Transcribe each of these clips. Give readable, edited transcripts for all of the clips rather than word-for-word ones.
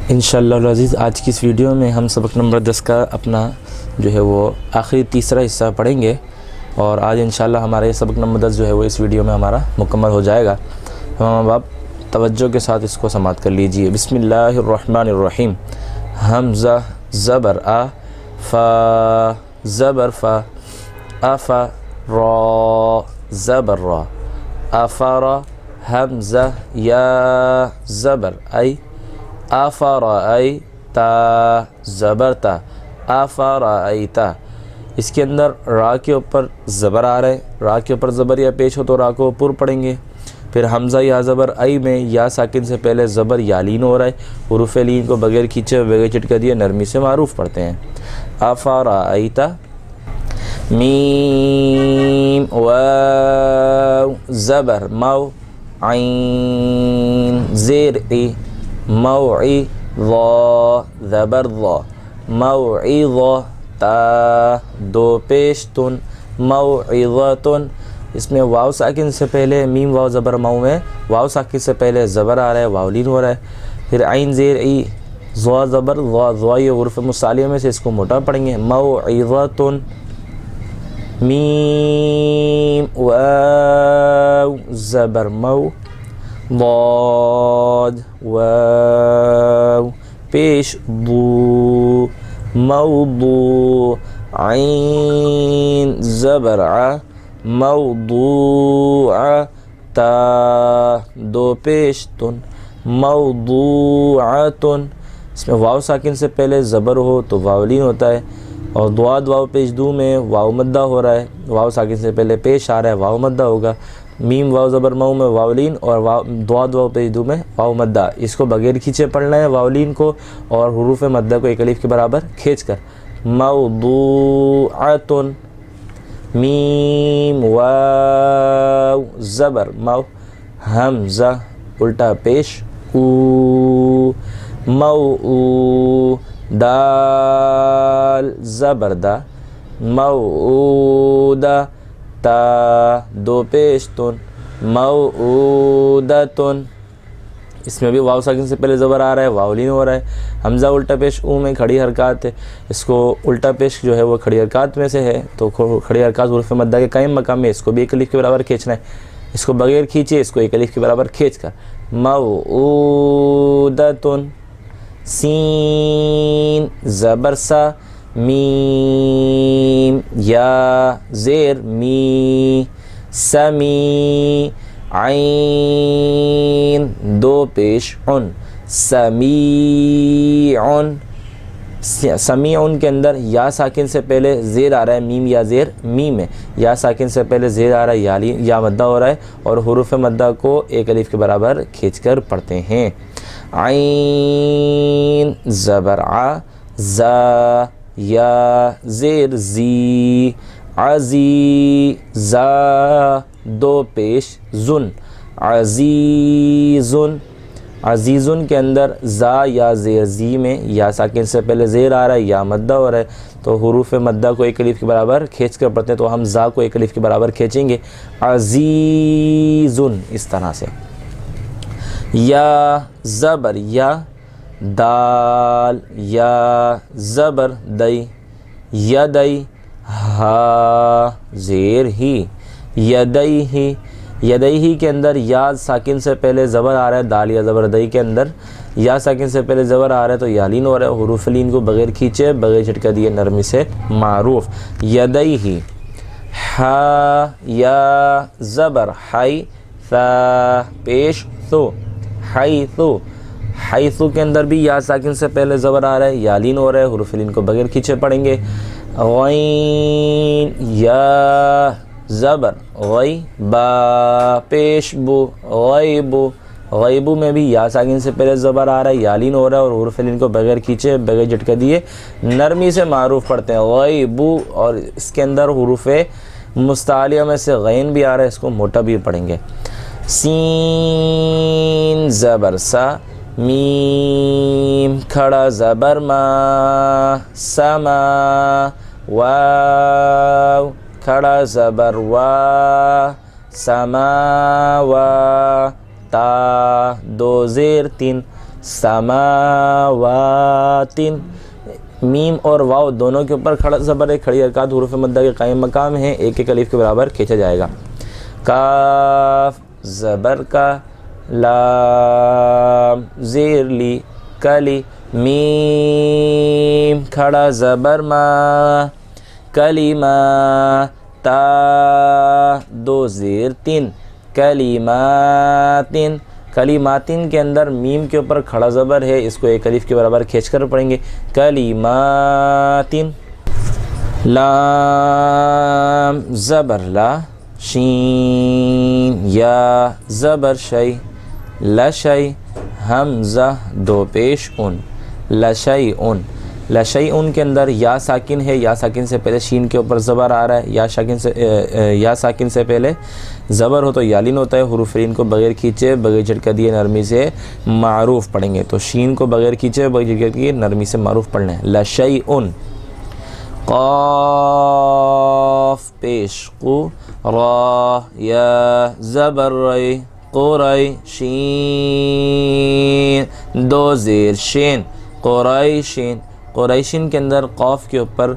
انشاءاللہ العزیز آج کی اس ویڈیو میں ہم سبق نمبر 10 کا اپنا جو ہے وہ آخری تیسرا حصہ پڑھیں گے، اور آج انشاءاللہ ہمارا یہ سبق نمبر 10 جو ہے وہ اس ویڈیو میں ہمارا مکمل ہو جائے گا۔ ہم آپ توجہ کے ساتھ اس کو سماعت کر لیجئے۔ بسم اللہ الرحمن الرحیم۔ حمزہ زبر آ، فا زبر فا، افا را زبر را، افرا حمزہ یا زبر ای، افرأیتا زبرتا، افرأیتا۔ اس کے اندر را کے اوپر زبر آ رہا ہے، را کے اوپر زبر یا پیش ہو تو را کو اوپر پڑھیں گے۔ پھر حمزہ یا زبر ای میں یا ساکن سے پہلے زبر یا لین ہو رہا ہے، حروف لین کو بغیر کھینچے بغیر چٹکا دیے نرمی سے معروف پڑھتے ہیں۔ افرأیتا، میم واو زبر مو، عین زیر ای، موعظہ زبر ظا، موعظہ تا دو پیش تن، موعظۃن۔ اس میں واو ساکن سے پہلے میم واو زبر مو میں واو ساکن سے پہلے زبر آ رہا ہے، واو لین ہو رہا ہے۔ پھر عین زیر ای، ظا زبر ظا، ظا یہ حروف مصالحہ میں سے اس کو موٹا پڑھیں گے، موعظۃن۔ میم واو زبر مو، ضاد واو پیش ضو، موضوع، عین زبر ع، موضوع تا دو پیش تن، موضوعۃن۔ اس میں واو ساکن سے پہلے زبر ہو تو واو لین ہوتا ہے، اور ضاد واو پیش دو میں واو مدہ ہو رہا ہے، واو ساکن سے پہلے پیش آ رہا ہے واو مدہ ہوگا۔ میم واو زبر مو میں واو لین، اور ضاد واو پیش دو میں واو مدہ، اس کو بغیر کھینچے پڑھنا ہے واو لین کو، اور حروف مدہ کو ایک الف کے برابر کھینچ کر، موضوعۃن۔ میم واو زبر مو، حمزہ الٹا پیش او، موعو دال زبر دا، موعودہ تا دو پیش تن، موعودۃن۔ اس میں بھی واو ساکن سے پہلے زبر آ رہا ہے، واو لین ہو رہا ہے۔ حمزہ الٹا پیش او میں کھڑی حرکات ہے، اس کو الٹا پیش جو ہے وہ کھڑی حرکات میں سے ہے، تو کھڑی حرکات حروف مدہ کے قائم مقام میں اس کو بھی ایک الف کے برابر کھینچنا ہے، اس کو بغیر کھینچے اس کو ایک الف کے برابر کھینچ کر، موعودۃن۔ سین زبر سا، میم یا زیر می، سمی، عین دو پیش عن، سمیعن۔ سمیعن کے اندر یا ساکن سے پہلے زیر آ رہا ہے، میم یا زیر می میں یا ساکن سے پہلے زیر آ رہا ہے، یا مدہ ہو رہا ہے، اور حروف مدہ کو ایک الف کے برابر کھینچ کر پڑھتے ہیں۔ عین زبر ع، زا یا زیر زی، عزی، زا دو پیش زن، عزیزن۔ عزیزن کے اندر زا یا زیر زی میں یا ساکن سے پہلے زیر آ رہا ہے، یا مدہ ہو رہا ہے، تو حروف مدہ کو ایک الف کے برابر کھینچ کر پڑھتے ہیں، تو ہم زا کو ایک الف کے برابر کھینچیں گے، عزیزن اس طرح سے۔ یا زبر یا، دال یا زبر دئی، یدئی، ہا زیر ہی، یدئی ہی۔ یدئی ہی کے اندر یا ساکن سے پہلے زبر آ رہا ہے، دال یا زبر دئی کے اندر یا ساکن سے پہلے زبر آ رہا ہے تو یا لین ہو رہا ہے، حروف لین کو بغیر کھینچے بغیر چٹکا دیے نرمی سے معروف، یدئی ہی۔ ہا یا زبر حی، ثا پیش ثو، حیثو۔ حیثو کے اندر بھی یا ساکن سے پہلے زبر آ رہا ہے، یا لین ہو رہا ہے، حروف لین کو بغیر کھینچے پڑھیں گے۔ غین یا زبر غی، با پیش بو، غیبو۔ غیبو میں بھی یا ساکن سے پہلے زبر آ رہا ہے، یا لین ہو رہا ہے، اور حروف لین کو بغیر کھینچے بغیر جھٹکا دیے نرمی سے معروف پڑھتے ہیں، غیبو۔ اور اس کے اندر حروف مستعلیہ میں سے غین بھی آ رہا ہے، اس کو موٹا بھی پڑھیں گے۔ سین زبر سا، میم کھڑا زبر ما، سما، واو کھڑا زبر وا، سماوا، تا دو زیر تین، سماواتن، میم اور واو دونوں کے اوپر کھڑا زبر ہے، کھڑی حرکات حروف مدہ کے قائم مقام ہیں، ایک ایک الف کے برابر کھینچا جائے گا۔ کاف زبر کا، لام زیر لی کلی، میم کھڑا زبر ما، کلمہ، تا دو زیر تین، کلماتن، کلماتن کے اندر میم کے اوپر کھڑا زبر ہے، اس کو ایک الف کے برابر کھینچ کر پڑھیں گے، کلماتن۔ لام زبر لا، شین یا زبر شی، لشی، حمزہ دو پیش ان، لشیء، لشیء کے اندر یا ساکن ہے، یا ساکن سے پہلے شین کے اوپر زبر آ رہا ہے، یا ساکن سے پہلے زبر ہو تو یالین ہوتا ہے، حروف لین کو بغیر کھینچے بغیر جھٹکا دیے نرمی سے معروف پڑھیں گے، تو شین کو بغیر کھینچے بغیر جھٹکا دیے نرمی سے معروف پڑھنا ہے، لشیء۔ قاف پیش قو، را یا زبر ری، قوری، شین دو زیر شین، قریشین، قریشین کے اندر قاف کے اوپر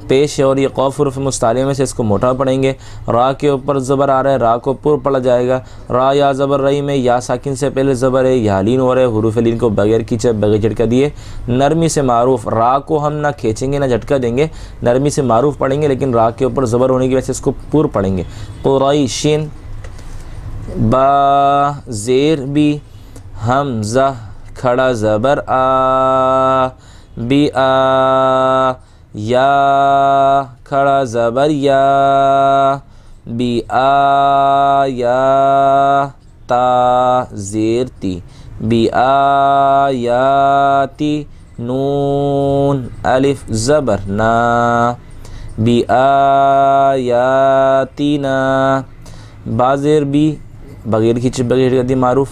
پیش ہے اور یہ قاف حروف مستعلیہ میں سے اس کو موٹا پڑھیں گے، را کے اوپر زبر آ رہا ہے، را کو پر پڑھا جائے گا، را یا زبر رئی میں یا ساکن سے پہلے زبر ہے، یا لین ہو رہا ہے، حروف لین کو بغیر کھینچے بغیر جھٹکا دیے نرمی سے معروف، را کو ہم نہ کھینچیں گے نہ جھٹکا دیں گے، نرمی سے معروف پڑھیں گے، لیکن را کے اوپر زبر ہونے کی وجہ سے اس کو پر پڑھیں گے، قریشین، با زیر بی، حمزہ کھڑا زبر آ، بی آ، یا کھڑا زبر یا، بی آ یا، تا زیر تی، بی آ یا تی، نون الف زبر نا، بی آ یا تی نا، با زیر بی بغیر کھینچے بغیر دی معروف،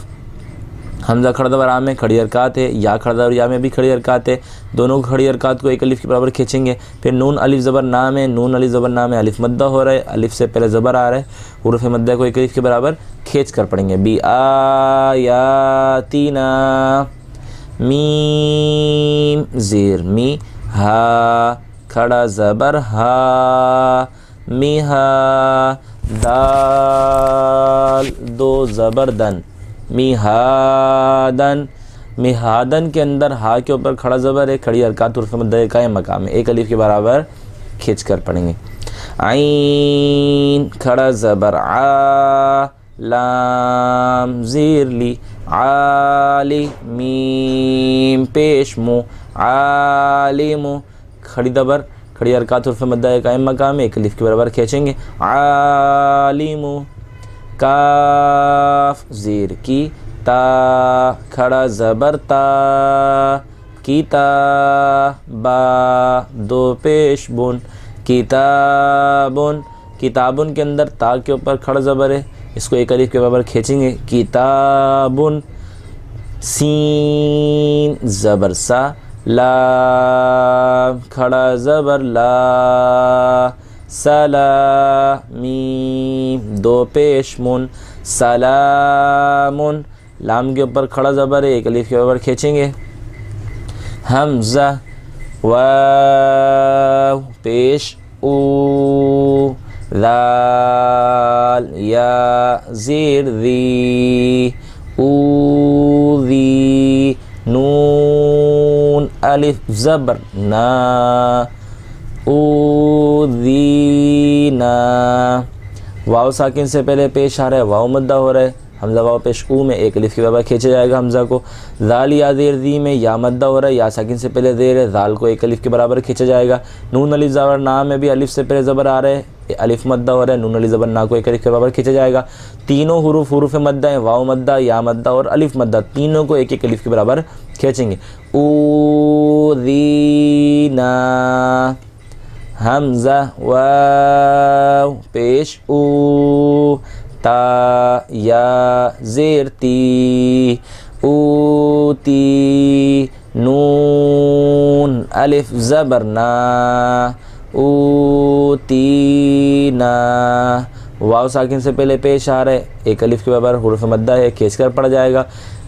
حمزہ کھڑا زبر آ میں کھڑی حرکات ہے، یا کھڑا زبر یا میں بھی کھڑی حرکات ہے، دونوں کھڑی حرکات کو ایک الف کے برابر کھینچیں گے، پھر نون الف زبر نا میں، نون الف زبر نا میں الف مدہ ہو رہا ہے، الف سے پہلے زبر آ رہا ہے، حروف مدہ کو ایک الف کے برابر کھینچ کر پڑھیں گے، بی آیاتنا، میم زیر می، ہا کھڑا زبر ہا، میہا، دال دو زبر دن، میہادن، میہادن کے اندر ہا کے اوپر کھڑا زبر ہے، کھڑی حرکات حروف مدہ قائم مقام ہے، ایک الف کے برابر کھینچ کر پڑھیں گے، عین کھڑا زبر آ، لام زیر لی، عالی، میم پیش مو، عالم، کھڑی زبر کھڑی حرکات حروف مدہ قائم مقام ہے، ایک الف کے برابر کھینچیں گے، عالم، کاف زیر کی، تا کھڑا زبر تا، کتابا دو پیش بن، کتابن، کتابن کے اندر تا کے اوپر کھڑا زبر ہے، اس کو ایک الف کے برابر کھینچیں گے، کتابن، سین زبر سا، لام کھڑا زبر لا، سلامیم دو پیش من، سلامن، لام کے اوپر کھڑا زبر ہے، ایک الف کے برابر کھینچیں گے، حمزہ، واو پیش او، ذال یا زیر ذی، اوذی، نون الف زبر نا، اوذینا، واو ساکن سے پہلے پیش آ رہا ہے، واو مدہ ہو رہا ہے، حمزہ واو پیش او میں ایک الف کے برابر کھینچا جائے گا حمزہ کو، ذال یا زیر ذی میں یا مدہ ہو رہا ہے، یا ساکن سے پہلے زیر ہے، ذال کو ایک الف کے برابر کھینچا جائے گا، نون الف زبر نا میں بھی الف سے پہلے زبر آ رہا ہے، الف مدہ ہو رہا ہے، نون الف زبر نا کو ایک الف کے برابر کھینچا جائے گا، تینوں حروف مدہ ہیں، واو مدہ، یا مدہ اور الف مدہ، تینوں کو ایک ایک الف کے برابر کھینچیں گے، اوذینا، حمزہ، واو پیش او، تا یا زیر تی، اوتی، نون الف زبر نا، اوتینا، واو ساکن سے پہلے پیش آ رہا ہے، ایک الف کے برابر حروف مدہ ہے، کھینچ کر پڑھا جائے گا،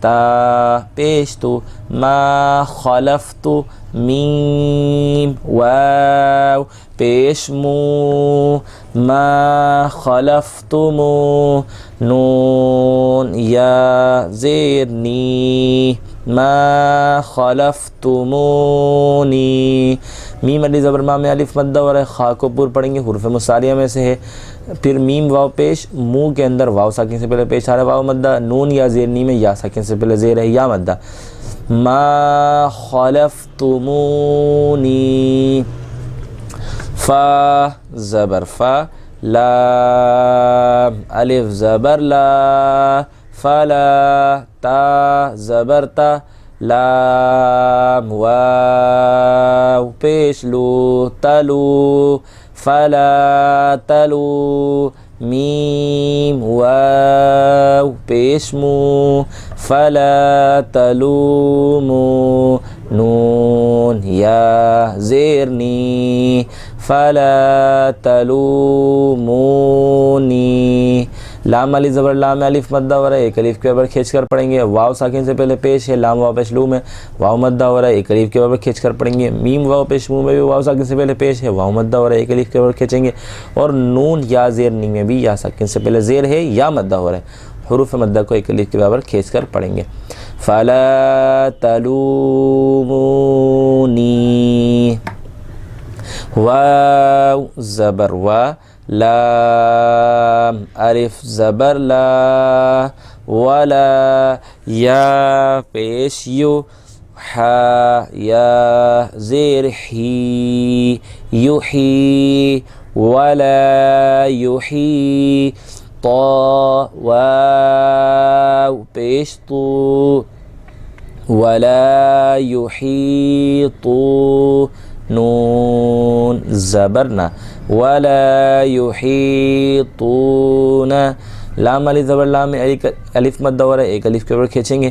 تا پیش تو، ما خلفت میم واو پیش مو، ما خلفتم نون یا زیر نی، ما خلفتمونی، میم علی زبر ما میں الف مدہ ہو رہا ہے، خا کو پر پڑھیں گے، حروف مصاریہ میں سے ہے، پھر میم واو پیش، منہ کے اندر واو ساکن سے پہلے پیش آ رہا ہے واو مدہ، نون یا زیر نی میں یا ساکن سے پہلے زیر ہے یا مدہ، ما خلفتمونی، فا زبر فا، لام الف زبر لا، فلا، تا زبر تا، لام واو پیش لو، تلو، فلا تلو، میم واو پیش مو، فلا تلومو، نون یا زیر نی، فلا تلومونی، لام علی زبر لام میں الف مدہ ہو رہا ہے، ایک الف کے برابر کھینچ کر پڑھیں گے، واو ساکن سے پہلے پیش ہے، لام واو پیش لو میں واو مدہ ہو رہا ہے، ایک الف کے برابر کھینچ کر پڑھیں گے، میم واو پیش مو میں بھی واو ساکن سے پہلے پیش ہے، واو مدہ ہو رہا ہے، ایک الف کے برابر کھینچیں گے، اور نون یا زیر نی میں بھی یا ساکن سے پہلے زیر ہے یا مدہ ہو رہا ہے، حروف مدہ کو ایک الف کے برابر کھینچ کر پڑھیں گے، فلا تلومونی، واو زبر وا، لام الف زبر لا، ولا یا پیش یو، حا یا زیر حی، یحی، ولا یحی، طا واو پیش تو، ولا یحیطو، نون زبرنا، ولا یحیطون، لام علی زبر لام میں الف مدہ ہو رہا ہے، ایک الف کے اوپر کھینچیں گے،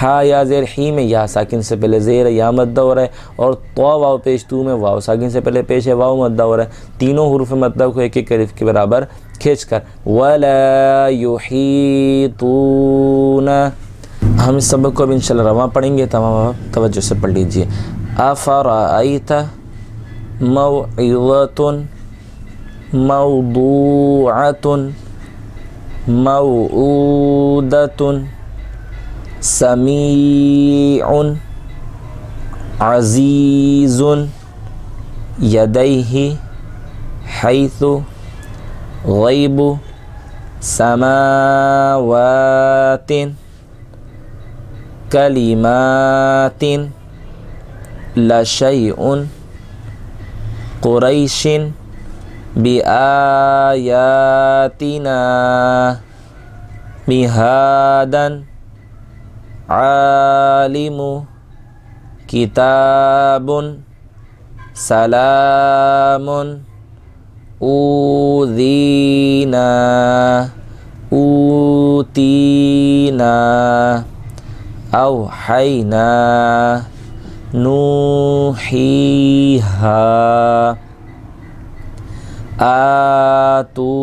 ہا یا زیر ہی میں یا ساکن سے پہلے زیر یا مدہ ہو رہا ہے، اور طا واو پیش تو میں واو ساکن سے پہلے پیش ہے واو مدہ ہو رہا ہے، تینوں حروف مدہ کو ایک ایک الف کے برابر کھینچ کر، ولا یحیطون۔ ہم اس سبق کو اب انشاءاللہ رواں پڑھیں گے، تمام آپ توجہ سے پڑھ لیجئے۔ افرأیت موعظۃ موضوعۃ موعودۃ سمیع عزیز یدیہ حیث غیب سماوات کلمات لشیء قریش بآیاتنا مہادا عالم کتاب سلام اوذینا اوتینا اوحینا نوحیہا آتونی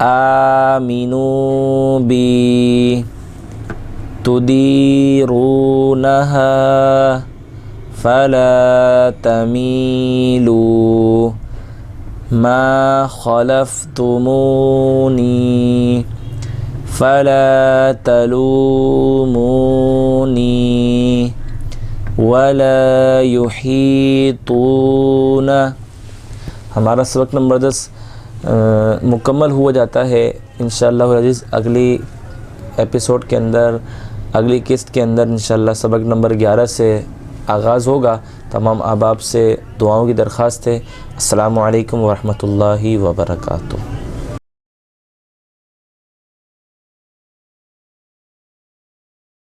آمنوا بی تدیرونہا فلا تمیلوا ما خلفتمونی فلا تلومونی ولا یحیطون۔ ہمارا سبق نمبر 10 مکمل ہوا جاتا ہے انشاءاللہ العزیز۔ اگلی ایپیسوڈ کے اندر، اگلی قسط کے اندر انشاءاللہ سبق نمبر 11 سے آغاز ہوگا۔ تمام احباب سے دعاؤں کی درخواست ہے۔ السلام علیکم ورحمۃ اللہ وبرکاتہ۔